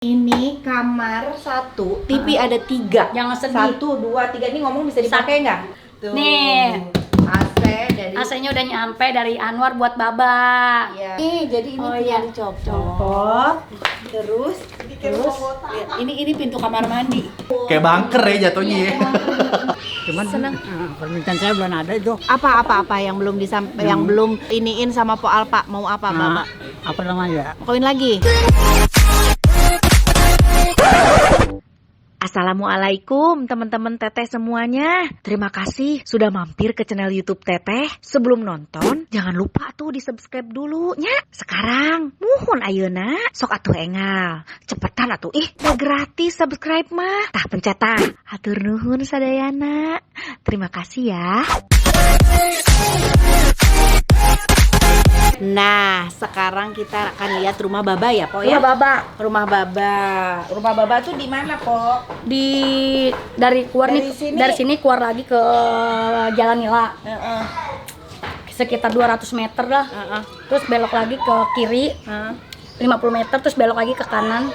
Ini kamar 1, TV ada 3. Jangan sedih. 1, 2, 3. Ini ngomong bisa dipakai nggak? Tuh. Nih. AC AC-nya udah nyampe dari Anwar buat Baba. ya. Nih, jadi ini tinggal dicopot. Terus ini pintu kamar mandi. Kayak bunker ya jatuhnya ya. Cuman senang permintaan saya belum ada itu. Apa yang belum yang belum iniin sama Po Alpa, mau apa, Bapak? Apa namanya? Koin lagi. Assalamualaikum teman-teman Teteh semuanya. Terima kasih sudah mampir ke channel YouTube Teteh. Sebelum nonton, jangan lupa tuh di-subscribe dulu nya. Sekarang, muhun ayeuna sok atuh engal. Cepetan atuh udah gratis subscribe mah. Tah pencet tah. Hatur nuhun sadayana. Terima kasih ya. Nah, sekarang kita akan lihat rumah Baba ya, Po ya? Rumah Baba. Rumah Baba. Rumah Baba tuh di mana, Po? Dari sini. dari sini keluar lagi ke Jalan Nila. Sekitar 200 meter lah. Terus belok lagi ke kiri. 50 meter terus belok lagi ke kanan.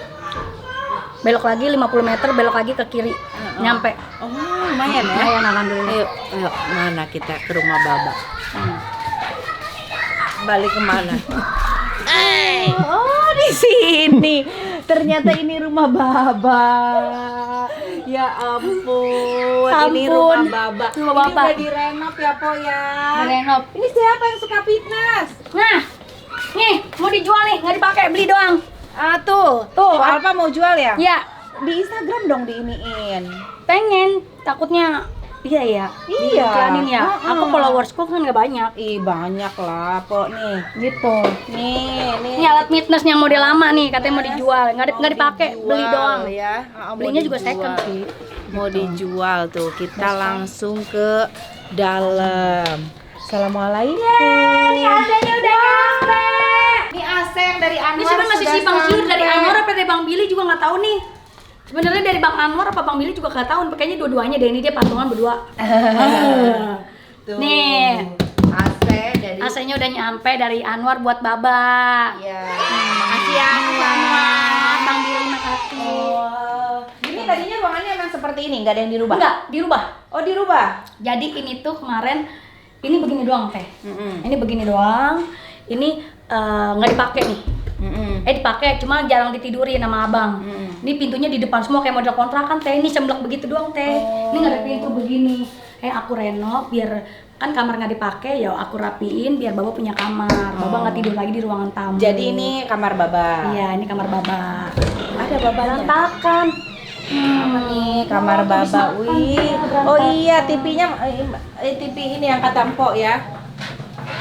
Belok lagi 50 meter belok lagi ke kiri. Nyampe. Oh, lumayan ya. Lumayan alhamdulillah. Ayo, mana kita ke rumah Baba? Balik kemana? Oh, di sini. Ternyata ini rumah Baba. Ya ampun, ini rumah Baba. Rumah Ini Baba. udah direnov ya, Po ya. Renov. Ini siapa yang suka fitness? Nah, nih mau dijual nih, nggak dipakai, beli doang. Ah, tuh. Tuh, Po Alpa mau jual ya? Ya, Di Instagram dong diiniin. pengen. Takutnya iya ya. Iya. Diiklanin ya. Aku followersku kan nggak banyak. Ih, banyak lah, Po nih. Gitu. Nih. Ini alat fitness yang model lama nih, katanya mau dijual. Nggak dipakai, beli Dijual doang. ya. Mau Belinya juga dijual. second sih. Mau dijual tuh. Kita langsung ke dalam. Assalamualaikum. Nih AC-nya udah nyampe. Ini AC yang dari Anwar. Ini sebenarnya masih sudah simpang siur dari sampai. Anwar apa dari Bang Billy juga nggak tahu nih. Sebenarnya dari Bang Anwar apa Bang Billy juga nggak tahu. Kayaknya dua-duanya deh, ini dia patungan berdua. Tuh. Nih. AC dari AC-nya udah nyampe dari Anwar buat Baba. ya. Makasih ya Anwar, Bang Billy makasih. Oh. Ini tadinya ruangannya memang seperti ini, nggak ada yang dirubah? Enggak, dirubah. Oh, dirubah. Jadi ini tuh kemarin ini begini doang teh. Ini begini doang. Ini nggak dipakai nih. Dipakai cuma jarang ditidurin sama abang. Ini pintunya di depan semua kayak model kontrakan teh. Ini semblak begitu doang teh. Ini nggak ada pintu begini. Aku renov biar kan kamar nggak dipakai ya aku rapiin biar Baba punya kamar. Baba nggak tidur lagi di ruangan tamu. Jadi ini kamar Baba. Iya, ini kamar Baba. Ada babanya. Berantakan. Apa nih kamar Baba? Wih. Oh iya, TV-nya TV ini yang kata Mpok ya.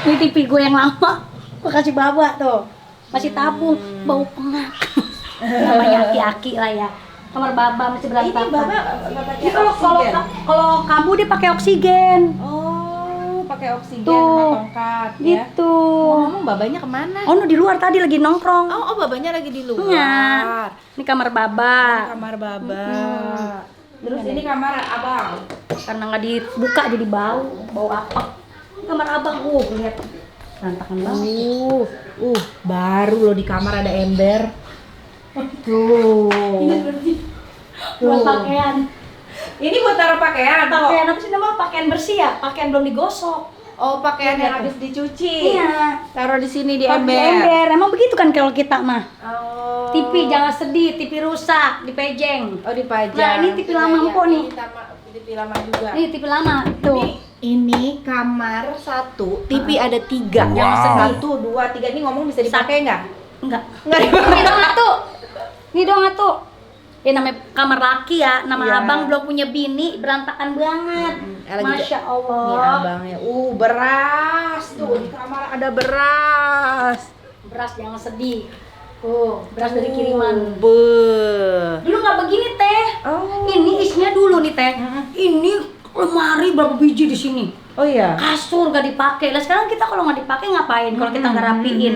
Ini TV gue yang lama. Gue kasih Baba tuh. Masih tabung, bau pengap. Namanya aki-aki lah ya. Kamar Baba masih berantakan. Ini Baba Ini kalau kamu dia pakai oksigen. Oh, pakai oksigen Tuh. sama tongkat ya. Gitu. Ngomong babanya kemana? Oh, di luar tadi lagi nongkrong. Oh, babanya lagi di luar. Iya. Ini kamar Baba. Ini kamar Baba. Terus ini kamar Abang. Karena nggak dibuka jadi bau apa? Ini kamar Abang. Lihat. Berantakan banget. Baru loh di kamar ada ember. Tuh. Buat pakaian. Ini buat taruh pakaian. Pakaian apa sih namanya? Pakaian bersih ya? Pakaian belum digosok. Oh, pakaian yang Iya, habis dicuci. Iya. Taruh di sini di Pakai ember. Emang begitu kan kalau kita mah. Oh. TV jangan sedih, TV rusak, dipejeng. Oh, dipajang. Nah, ini TV lama Mpok nih. Ini TV lama juga. Ini TV lama tuh. Ini kamar 1, TV ada 3. Jangan sedih. 1, 2, 3. Ini ngomong bisa dipakai nggak? Enggak. Nggak Ini dipakai. dong atuh. Ini dong atuh. Ya namanya kamar laki ya, nama Iya. abang belum punya bini, berantakan banget. Masya Allah. Nih abangnya. Beras. Tuh di kamar ada beras. Beras jangan sedih. Beras dari kiriman. Dulu nggak begini teh. Oh. Ini isinya dulu nih teh. Ini lemari berapa biji di sini. Oh iya. Kasur gak dipakai. Lah sekarang kita kalau nggak dipakai ngapain? Kalau kita nggak rapiin.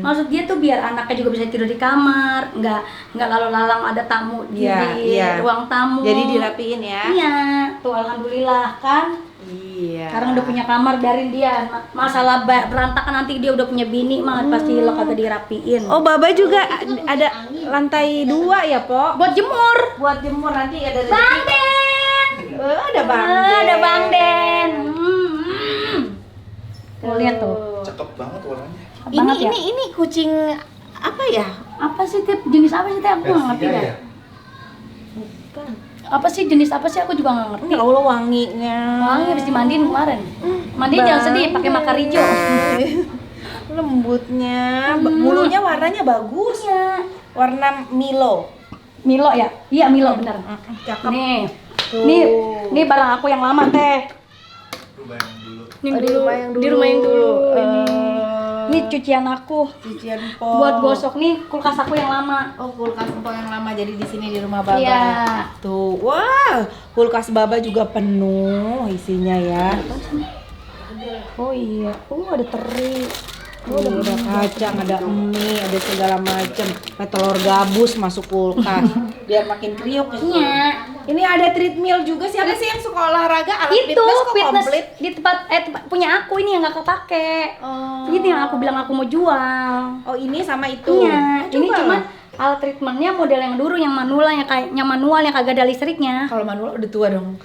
Maksud dia tuh biar anaknya juga bisa tidur di kamar, nggak lalu lalang ada tamu di Iya. ruang tamu. Jadi dirapiin ya. Iya. tuh alhamdulillah kan. Iya. Sekarang udah punya kamar biarin dia. Masalah berantakan nanti dia udah punya bini mah pasti lo kagak dirapiin. Oh, Baba juga ada lantai 2 ya, Po? Buat jemur. Buat jemur nanti ada Bang Den. ada Bang Den. Ada Bang Den. Tuh lihat tuh. Cakep banget warnanya. Cakep banget ya. Ini kucing apa ya? Apa sih tip jenis apa sih teh aku nggak ngerti dah. Apa sih jenis apa sih aku juga nggak ngerti. Ya Allah, wanginya. Wangi habis dimandiin kemarin. Mandiin jangan sedih pakai makar hijau. Lembutnya, bulunya warnanya bagus. Iya. Warna Milo. Milo ya? Iya Milo bener. Cakep. Nih. Tuh. Nih barang aku yang lama teh. Rumah yang dulu. Yang Di dulu. rumah yang dulu. Di rumah yang dulu. Ini cucian aku. Cucian Po. Buat gosok nih kulkas aku yang lama. Oh, kulkas Po yang lama jadi di sini di rumah Baba. Iya. Tuh, wah, kulkas Baba juga penuh isinya ya. Oh iya. Ada teri. Tuh, ada kacang, ada mie, ada segala macam. Kayak telur gabus masuk kulkas biar makin kriuk. Iya. Ini ada treadmill juga. Siapa sih yang suka olahraga? Alat Itu fitness kok fitness komplit? di tempat punya aku ini yang nggak kepake. Oh. Ini yang aku bilang aku mau jual. Oh, ini sama itu. Iya. Oh, Ini coba cuma lah. alat treatmentnya model yang dulu yang manual yang kagak ada listriknya. Kalau Manula udah tua dong.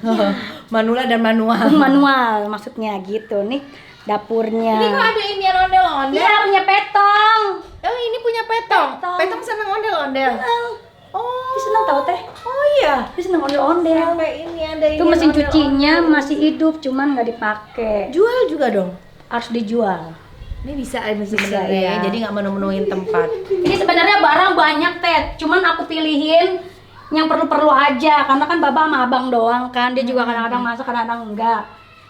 Manula dan manual. Manual maksudnya gitu nih dapurnya. Ini kok ada ini ondel-ondel? Iya punya petong. Oh, ini punya petong. Petong. Petong senang ondel-ondel. Oh. Dia seneng tau teh. Oh iya. Dia seneng ondel-ondel. Sampai ini ada ini. Itu mesin ondel-ondel. cucinya masih hidup cuman nggak dipakai. Jual juga dong. Harus dijual. Ini bisa masih Bisa, sebenarnya ya. ya. Jadi nggak menemuin tempat. Ini sebenarnya barang banyak teh, cuman aku pilihin yang perlu-perlu aja karena kan Baba sama Abang doang kan. Dia juga kadang-kadang masak, kadang-kadang enggak.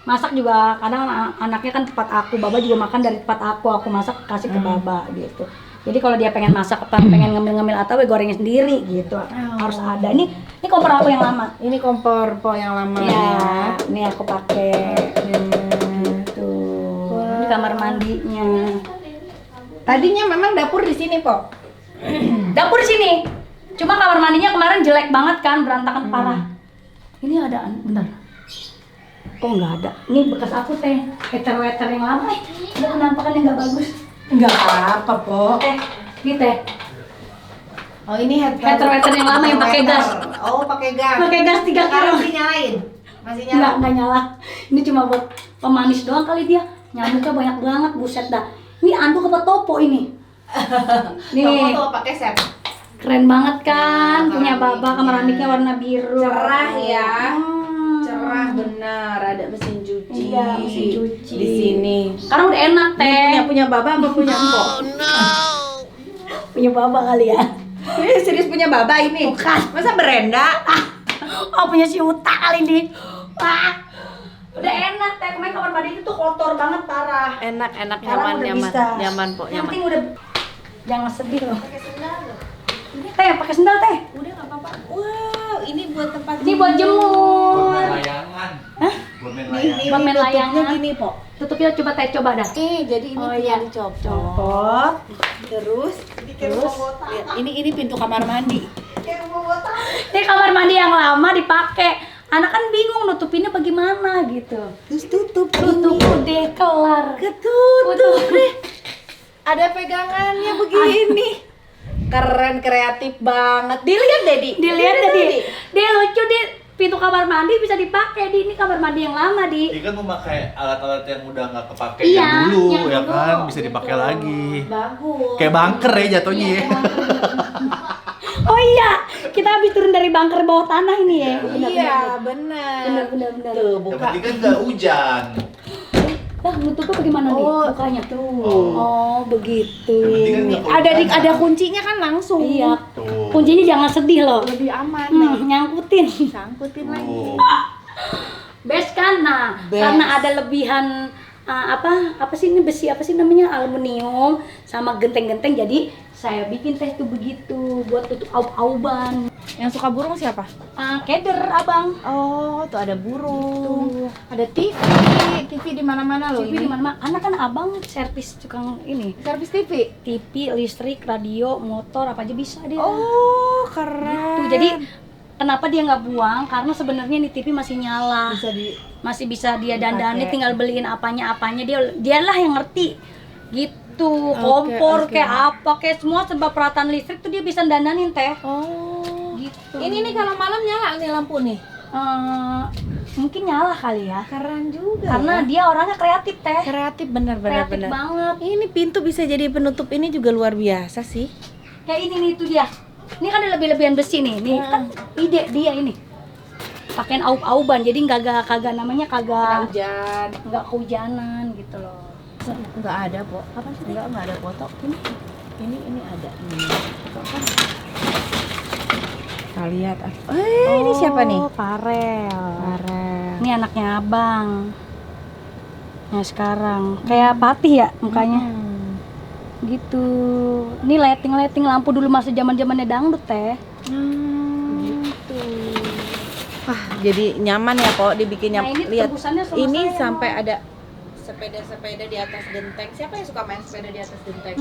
Masak juga kadang anaknya kan tempat aku, Baba juga makan dari tempat aku masak kasih ke Baba gitu. Jadi kalau dia pengen masak apa, pengen ngemil-ngemil atau gorengnya sendiri gitu. Harus ada. Ini kompor aku yang lama. Ini kompor Po yang lama Iya, ya. ini aku pakai. Tuh. Ini kamar mandinya. Tadinya memang dapur di sini Po. Dapur sini. Cuma kamar mandinya kemarin jelek banget kan, berantakan parah. Ini ada, bentar. Oh nggak ada. Ini bekas aku teh, heater-wetter yang lama. Udah penampakan yang nggak bagus. Enggak apa-apa Po. Ini teh. Oh, ini Heater-wetter yang lama yang pakai gas. Oh, pakai gas. Pakai gas 3 Sekarang kilo. masih nyalain. Masih nyala. Nggak nyala. Ini cuma buat pemanis doang kali dia. Nyamuknya banyak banget, buset dah. Ini anduk apa topo ini? Nih. Topo tuh pakai set. Keren banget kan, punya Keramiknya. Baba, kamar keramiknya warna biru. Cerah ya. Hmm. Cerah benar, ada mesin cuci. Iya, mesin cuci. Di sini. Sekarang udah enak teh. Punya Baba apa punya Empok? Punya Baba kali ya. Ini serius punya Baba ini? Bukan. Masa berenda? Oh punya si Uta kali ini. Wah, udah enak teh. Kemarin kamar mandi itu tuh kotor banget parah. Enak, Sekarang udah bisa. nyaman Po, Yang nyaman. penting udah. Jangan sedih loh. Teh pakai sendal teh. Udah nggak apa-apa. Wow, ini buat tempat. Ini buat Buat jemur. main layangan. Buat main Nih, layangan. nih, Buat main tutupnya layangan. gini Po. Tutupnya coba teh coba dah. Jadi ini Oh, tinggal iya. dicopot. Terus lihat, ini pintu kamar mandi. Ini kamar mandi yang lama dipakai. Anak kan bingung nutupinnya bagaimana gitu. Terus tutup Tutup udah kelar. Ketutup deh. Ada pegangannya begini. Keren, kreatif banget. Dilihat Dedi. Dilihat tadi. Dia lucu di pintu kamar mandi bisa dipakai di ini kamar mandi yang lama di. Dia kan memakai alat-alat yang udah nggak kepake Iya, yang dulu yang ya dulu, kan, bisa gitu. dipakai lagi. Bagus. Kayak bunker ya jatuhnya ya. Oh iya, kita habis turun dari bunker bawah tanah ini ya. Iya, benar. Benar. Tuh, Yang buka. penting kan nggak hujan. Lah, nutupnya bagaimana nih? Oh, Bukanya tuh. Oh. Oh, begitu. Yang penting kan nggak Ada kuncinya kan langsung. Iya. Tuh. Kuncinya jangan sedih loh. Lebih aman nih. Nyangkutin. Sangkutin lagi. Tuh. Best kan? Nah, Best. karena ada lebihan apa sih ini besi apa sih namanya aluminium sama genteng-genteng jadi saya bikin teh tuh begitu buat tutup aub-auban. Yang suka burung siapa? Keder abang. Oh, tuh ada burung. Ada TV. TV di mana-mana loh. TV di mana-mana. Anak kan abang servis tukang ini. Servis TV. TV, listrik, radio, motor apa aja bisa dia. Oh, keren. Tuh, jadi kenapa dia nggak buang? Karena sebenarnya ini TV masih nyala. Masih bisa dia dandani, tinggal beliin apanya dialah yang ngerti gitu. Kompor kayak apa kayak semua sebab peralatan listrik tuh dia bisa dandanin teh. Oh. Gitu. Ini nih kalau malam nyala nih lampu nih. Mungkin nyala kali ya. Keren juga. Karena dia orangnya kreatif teh. kreatif bener Kreatif banget. Ini pintu bisa jadi penutup ini juga luar biasa sih. Kayak ini nih itu dia. Ini kan ada lebih-lebihan besi nih. Nih kan ide dia ini. Pakein aub-auban jadi kagak namanya kagak Hujan. nggak kehujanan gitu loh. Enggak ada, Po. Apa sih? Enggak ada foto. Ini ada. Kita lihat. Ini siapa nih? Farel. Ini anaknya abang. Nah sekarang kayak Patih ya mukanya. Gitu. Ini lighting lampu dulu masih zaman-zamannya dangdut teh. Gitu. Wah, jadi nyaman ya, Po, dibikin Nah, ini lihat. tebusannya sama Ini saya, sampai Mak. ada sepeda di atas genteng. Siapa yang suka main sepeda di atas genteng?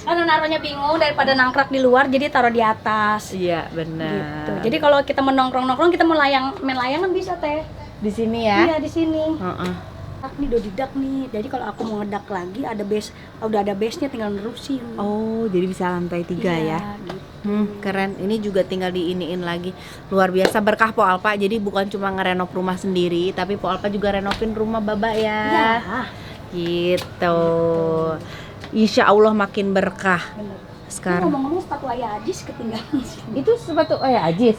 Karena naruhnya bingung daripada nangkrak di luar jadi taruh di atas. Iya, Gitu. benar. Jadi kalau kita mau nongkrong kita mau main layangan bisa teh. Di sini ya. Iya di sini. Heeh. Nih udah didak nih. Jadi kalau aku mau ngedak lagi ada base, udah ada base-nya tinggal nerusin. Oh, jadi bisa lantai 3 ya. Gitu. Keren. Ini juga tinggal diiniin lagi. Luar biasa berkah Po Alpa. Jadi bukan cuma ngerenov rumah sendiri, tapi Po Alpa juga renovin rumah Baba ya. Iya. Gitu. Insya Allah makin berkah. Bener. Sekarang. Ngomong-ngomong sepatu Ayah Ajis ketinggalan di sini. Itu sepatu Ajis.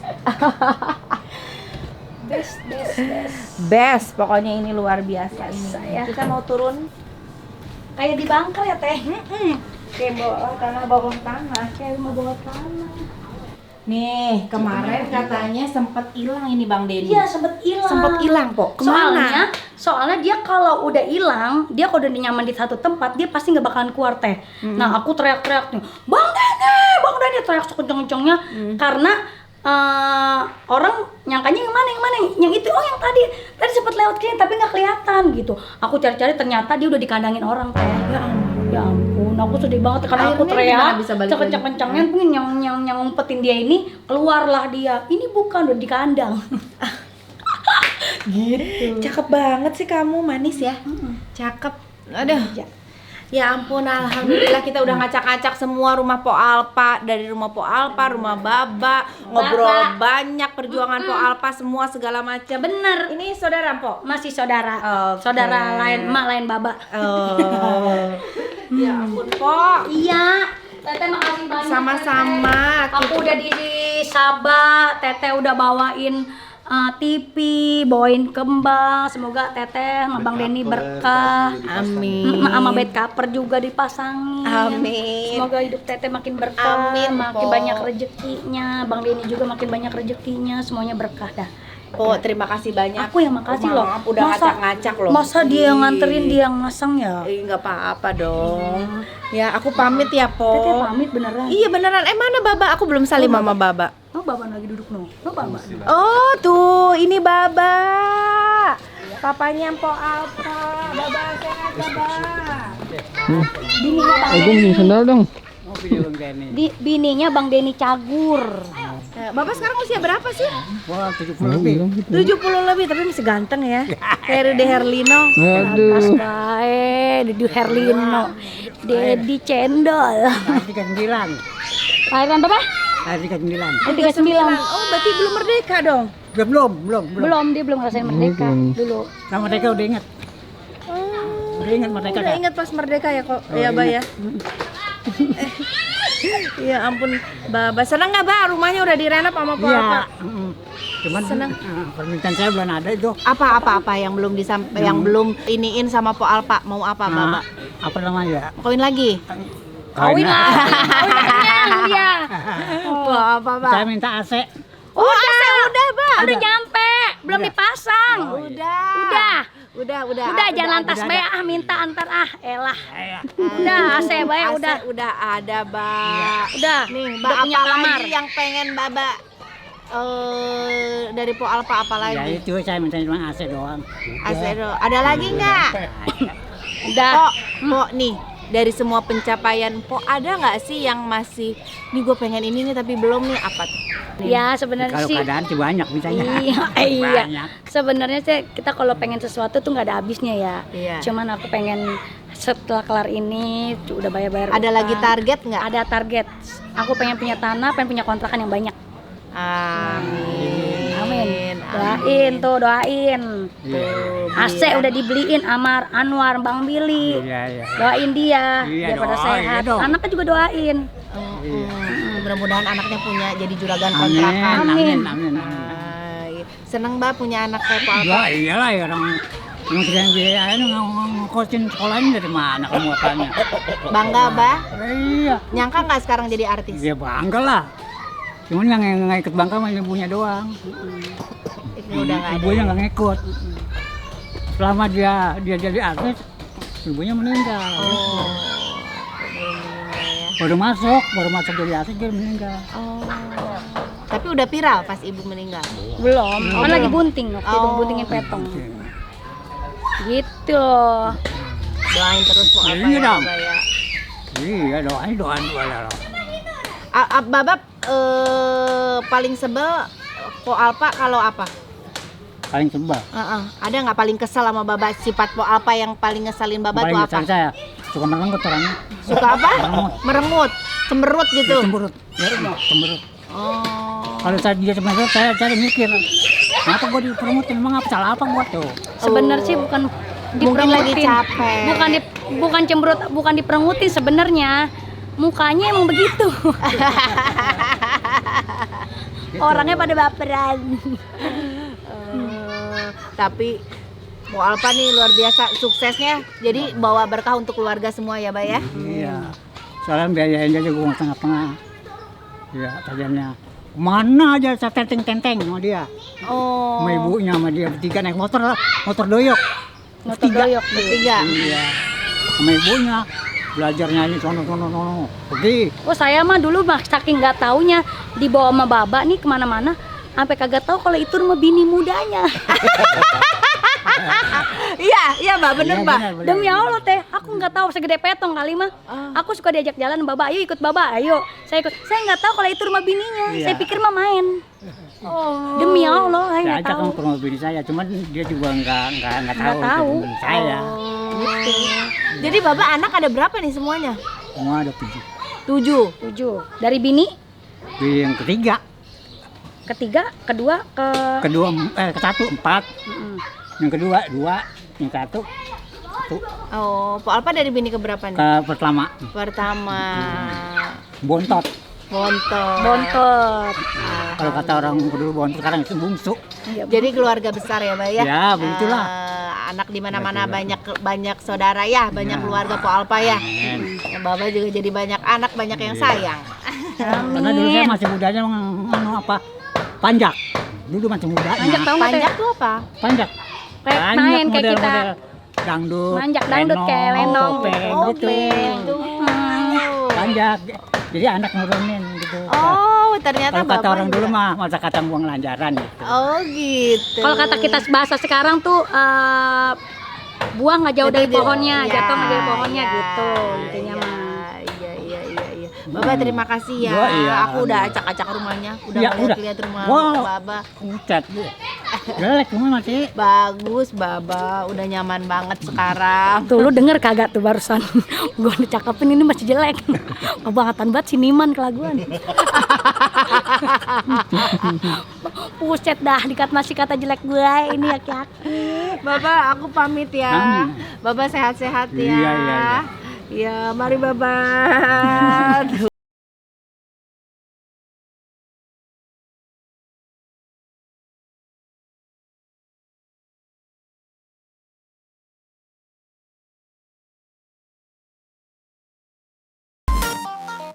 Best. Best, pokoknya ini luar biasa ini. Ya. Kita mau turun Kayak di bunker ya teh. kayak bawah tanah. Kayak rumah bawah tanah. Nih, kemarin katanya sempat hilang ini Bang Denny. Iya sempet hilang. Po. Kemana? Soalnya dia kalau udah hilang, dia kalau udah nyaman di satu tempat, dia pasti nggak bakalan keluar teh. Nah aku teriak-teriak nih, Bang Denny, teriak sekenceng-kencengnya karena orang nyangkanya yang mana, yang itu, oh yang tadi sempat lewat sini tapi nggak kelihatan gitu. Aku cari-cari ternyata dia udah dikandangin orang teh. Ya ampun, aku sedih banget karena aku Akhirnya teriak gimana bisa balik kenceng-kencengnya, pengen yang ngumpetin dia ini keluarlah dia. Ini bukan udah di kandang. Gitu. Cakep banget sih kamu, manis ya. Cakep. Aduh. Ya ampun, alhamdulillah kita udah ngacak-ngacak semua rumah Po Alpa. Dari rumah Po Alpa, rumah Baba, ngobrol banyak perjuangan Po Alpa, semua segala macam. Bener. Ini saudara Po? Masih saudara. Oke. Saudara lain, emak lain baba. Oh. Ya ampun Po. Iya. Teteh makasih banyak. Sama-sama. Teteh. Aku udah di Sabah, Teteh udah bawain TV, bawain kembang. Semoga Teteh sama Bang Denny berkah. Amin. Sama bed cover juga dipasangin. Amin. Semoga hidup Teteh makin berkah, Amin, makin Po. banyak rezekinya. Bang Denny juga makin banyak rezekinya. Semuanya berkah dah. Po, terima kasih banyak. Aku yang makasih loh. Maaf, udah ngacak-ngacak loh. Masa dia yang nganterin, dia yang ngasang ya? Nggak apa-apa dong. Ya, aku pamit ya, Po. Teteh pamit beneran. Iya beneran. Mana Baba? Aku belum salim sama Baba. Oh, Baba lagi duduk no. Oh, Baba. Oh, tuh, ini Baba. Papanya Po Alpa. Baba, sehat Baba. Bininya Bang Aku punya sendal dong. Bininya Bang Denny Cagur. Baba sekarang usia berapa sih? Wah, 70 lebih. 70 lebih, tapi masih ganteng ya. Kayak Rudy Herlino. Atas Aduh. bae, Dedi Herlino. Dedi Cendol. 39. Lahiran berapa? 39. 39. Oh, berarti belum merdeka dong. Belum. Belum, dia belum ngerasain merdeka dulu. Nah, mereka udah ingat. Udah ingat mereka Udah dah. ingat pas merdeka ya kok. Iya, Ba ya. Ya ampun, Baba. Senang nggak, Ba? Rumahnya udah direnov sama Po Iya. Alpa? Cuman Senang. permintaan saya belum ada itu. Apa yang belum yang belum iniin sama Po Alpa? Mau apa, Baba? Apa namanya? Kawin lagi? Kawin lah. Kawin kenyang dia. Apa, Ba? Saya minta AC. Oh, AC udah, Ba. Udah nyampe, belum dipasang. Udah, Jangan lantas bae minta antar elah. Udah AC bae udah. Udah ada, Ba. Udah. Nih, udah Ba, punya apa kamar. lagi yang pengen Baba dari Po Alpa apa Ya lagi? itu saya minta cuma AC doang. AC do. Ada lagi nggak? Udah. Po, nih. dari semua pencapaian Po, ada nggak sih yang masih nih gue pengen ini nih tapi belum nih, apa tuh? Ya sebenarnya Kalau sih keadaan sih banyak bisanya. iya. Banyak. Sebenarnya sih kita kalau pengen sesuatu tuh nggak ada habisnya ya. Iya. Cuman aku pengen setelah kelar ini udah bayar-bayar Ada utang. lagi target nggak? Ada target. Aku pengen punya tanah, pengen punya kontrakan yang banyak. Amin. Amin. Doain tuh, doain. AC udah dibeliin Amar, Anwar, Bang Billy. Iya, iya. Doain dia Iya biar pada dong, sehat. iya dong. Anaknya juga doain. Mudah-mudahan anaknya punya jadi juragan Amin, kontrakan. amin, amin. Iya. Seneng Mbak punya anak kayak Po Alpa. Ya iyalah ya orang yang kita biaya ngkosin sekolahnya dari mana kamu apanya? Bangga Mbak? Iya. Nyangka nggak sekarang jadi artis? Ya bangga lah. Cuman yang nggak ikut bangga mah ibunya doang. Ini udah nggak ada. Ibunya nggak ngikut. Selama dia jadi artis, ibunya meninggal. Oh. Baru masuk jadi artis dia meninggal. Oh. Tapi udah viral pas ibu meninggal. Belum, kan belum. lagi bunting waktu itu Oh. buntingin petong. Gitu loh. Doain terus Po Alpa Iya ya, dong. Mbak ya. Iya doa lah. Babab paling sebel Po Alpa kalau apa? Paling sebel. Ada nggak paling kesel sama Baba, sifat Po Alpa yang paling ngeselin Baba Paling tuh apa? besar saya suka merenggut orangnya. Suka apa? Merengut, cemberut gitu. Dia cemberut. Ya, cemberut. Oh. Kalau dia cemberut saya cari mikir. Kenapa gua diperemutin? Emang apa salah apa gua tuh? Sebenarnya sih bukan Mungkin lagi diperengutin. capek. Bukan cemberut, bukan diperengutin sebenarnya. Mukanya emang begitu. Orangnya pada baperan. Tapi Po Alpa nih luar biasa suksesnya. Jadi bawa berkah untuk keluarga semua ya, Mbak ya. Iya. Soalnya biayain aja gua tengah-tengah. Iya, tajamnya. Mana aja saya tenteng-tenteng sama dia. Oh. Sama ibunya sama dia bertiga naik motor doyok. Motor doyok. Bertiga. Iya. Sama ibunya belajar nyanyi sono. Pergi. Oh saya mah dulu mah saking nggak taunya dibawa sama Baba nih kemana-mana, sampai kagak tahu kalau itu rumah bini mudanya. Iya, Mbak, bener, Iya, Mbak. benar. Demi Allah teh, aku nggak tahu segede petong kali mah. Aku suka diajak jalan Baba, ayo ikut Baba, ayo. Saya ikut. Saya nggak tahu kalau itu rumah bininya. Iya. Saya pikir mah main. Oh. Demi Allah, saya Saya nggak ajak tahu. ke rumah bini saya, cuman dia juga nggak tahu itu tahu. bini saya. Gitu. Jadi Baba anak ada berapa nih semuanya? Semua ada 7. 7. 7 dari bini, Yang ketiga, ketiga, kedua, ke satu 4, yang kedua 2, yang satu Oh, Po Alpa dari bini keberapa nih? ke pertama Pertama. bontot. bontot. Kalau kata orang dulu bontot, sekarang itu bungsu. Jadi keluarga besar ya, Mbak ya? Ya, begitulah. Anak di mana-mana banyak saudara ya, banyak keluarga Po Alpa ya. Amin. Baba juga jadi banyak anak, banyak yang sayang. Karena dulu saya masih mudanya panjak. Dulu masih mudanya. Panjak tahu nggak teh? Panjak tuh apa? Panjak. Kayak Banyak main kayak kita. model-model dangdut, Manjak dangdut kayak lenong. topeng Oh, gitu. gitu. Panjak. Jadi anak nurunin gitu. Oh, ternyata Kalau kata Bapak orang juga. dulu mah masa kata buang lanjaran gitu. Oh, gitu. Kalau kata kita bahasa sekarang tuh buang nggak jauh dari Jatuh, pohonnya, iya, jatuh nggak dari pohonnya iya, gitu intinya iya, mah. Iya. Baba terima kasih ya. Oh, iya. Aku udah acak-acak rumahnya, udah Iya, ngeliat-liat rumah Wow. Baba. Bucat. Jelek cuma masih. Bagus Baba, udah nyaman banget sekarang. Tuh lu denger kagak tuh barusan gua dicakapin ini masih jelek. Kebangetan banget siniman kelaguan. Puset dah masih kata jelek gue ini aki-aki. Baba, aku pamit ya. Amin. Baba sehat-sehat ya. Iya. Ya, mari Baba.